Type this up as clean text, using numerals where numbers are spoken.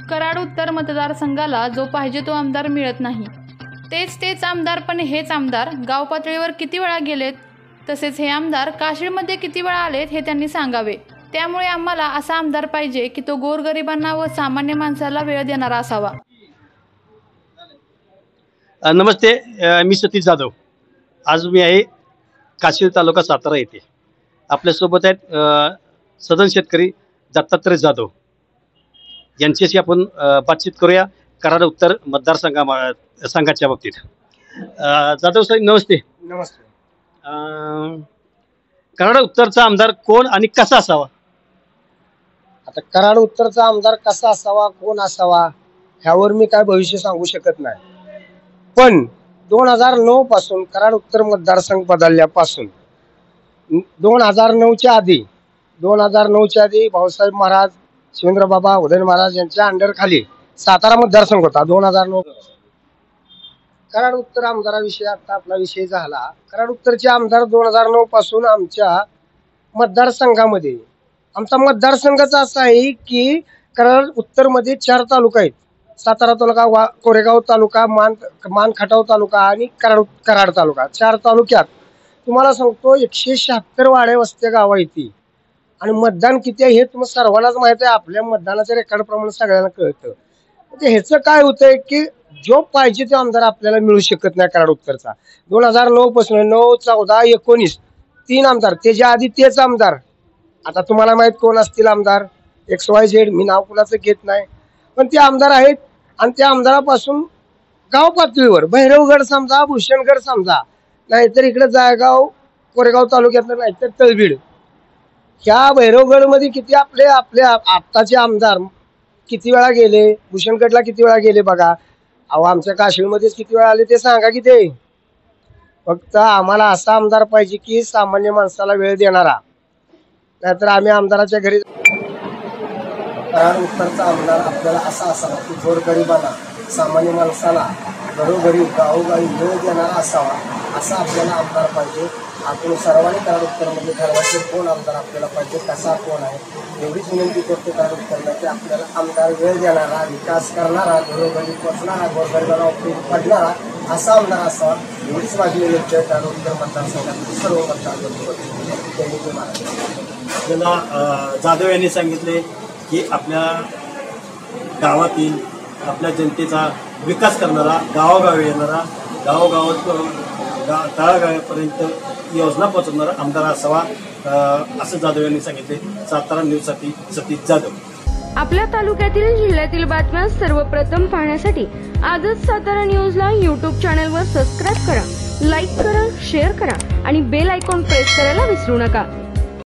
कराड उत्तर मतदारसंघाला जो पाहिजे तो आमदार मिळत नाही। तेच आमदार, पण हेच आमदार गाव पातळीवर किती वेळा गेलेत, तसेच हे आमदार काशीळमध्ये किती वेळा आलेत हे त्यांनी सांगावे। त्यामुळे आम्हाला असा आमदार पाहिजे की तो गोरगरिबांना व सामान्य माणसाला वेळ देणारा असावा। नमस्ते, मी सतीश जाधव। आज मी आहे काशीळ तालुका सातारा येथे। आपल्यासोबत आहेत सदन शेतकरी दत्तात्रय जाधव। यांच्याशी आपण बातचीत करूया कराड उत्तर मतदारसंघाच्या बाबतीत। जाधव साहेब नमस्ते। नमस्ते। कराड उत्तरचा आमदार कोण आणि कसा असावा? आता कराड उत्तरचा आमदार कसा असावा, कोण असावा ह्यावर मी काय भविष्य सांगू शकत नाही, पण 2009 पासून कराड उत्तर मतदारसंघ बदलल्यापासून 2009च्या आधी भाऊसाहेब महाराज, शिवेंद्रबाबा उदयन महाराज यांच्या अंडर खाली सातारा मतदारसंघ होता। 2009 कराड उत्तर आमदाराविषयी आता आपला विषय झाला। कराड उत्तरचे आमदार 2009 पासून आमच्या मतदारसंघामध्ये, आमचा मतदारसंघाचा असा आहे की कराड उत्तर मध्ये 4 तालुका आहेत। सातारा तालुका, कोरेगाव तालुका, मान खटाव तालुका आणि कराड तालुका। 4 तालुक्यात तुम्हाला सांगतो 176 वाड्या वस्त्या गाव आहेत आणि मतदान किती आहे हे तुम्हाला सर्वांनाच माहित आहे। आपल्या मतदानाच्या रेकॉर्ड प्रमाणे सगळ्यांना कळतं। म्हणजे ह्याचं काय होतंय की जो पाहिजे तो आमदार आपल्याला मिळू शकत नाही कराड उत्तरचा। 2009 पासून 9, 14, 19 3 आमदार, त्याच्या आधी तेच आमदार। आता तुम्हाला माहित कोण असतील आमदार, XYZ, मी नाव कुणाचं घेत नाही, पण ते आमदार आहेत। आणि त्या आमदारापासून गाव पातळीवर भैरवगड समजा, भूषणगड समजा, नाहीतर इकडे जायगाव कोरेगाव तालुक्यातलं, नाहीतर तळबीड, ह्या भैरवगड मध्ये किती आपले आत्ताचे आमदार किती वेळा गेले, भूषणगडला किती वेळा गेले बघा। अहो आमच्या काशीळमध्येच किती वेळा आले ते सांगा की ते। फक्त आम्हाला असा आमदार पाहिजे की सामान्य माणसाला वेळ देणारा, नाहीतर आम्ही आमदाराच्या घरी। कराड उत्तरचा आमदार आपल्याला असा असावा की गोरगरिबांना, सामान्य माणसाला घरोघरी गावोगावी वेळ देणारा असावा, असा आपल्याला आमदार पाहिजे। आपण सर्वांनी कराड उत्तरमध्ये ठरवायचे कोण आमदार आपल्याला पाहिजे, कसा कोण आहे, एवढीच विनंती करतो कराड उत्तरला की आपल्याला आमदार वेळ देणारा, विकास करणारा, घरोघरी पोचणारा, गोरगरिबांना उपयोगी पडणारा असा आमदार असावा, एवढीच माझी विनंती आहे। कराड उत्तर मतदारसंघातील सर्व मतदार जाधव यांनी सांगितले की आपल्या गावातील आपल्या जनतेचा विकास करणारा, गावोगावी येणारा, तळागाळापर्यंत योजना पोहोचवणारा आमदार असावा, असं जाधव यांनी सांगितले। सातारा न्यूजसाठी सतीश जाधव। आपल्या तालुक्यातील जिल्ह्यातील बातम्या सर्वप्रथम पाहण्यासाठी आजच सातारा न्यूजला YouTube चॅनलवर सबस्क्राईब करा, लाईक करा, शेअर करा आणि बेल आयकॉन प्रेस करायला विसरू नका।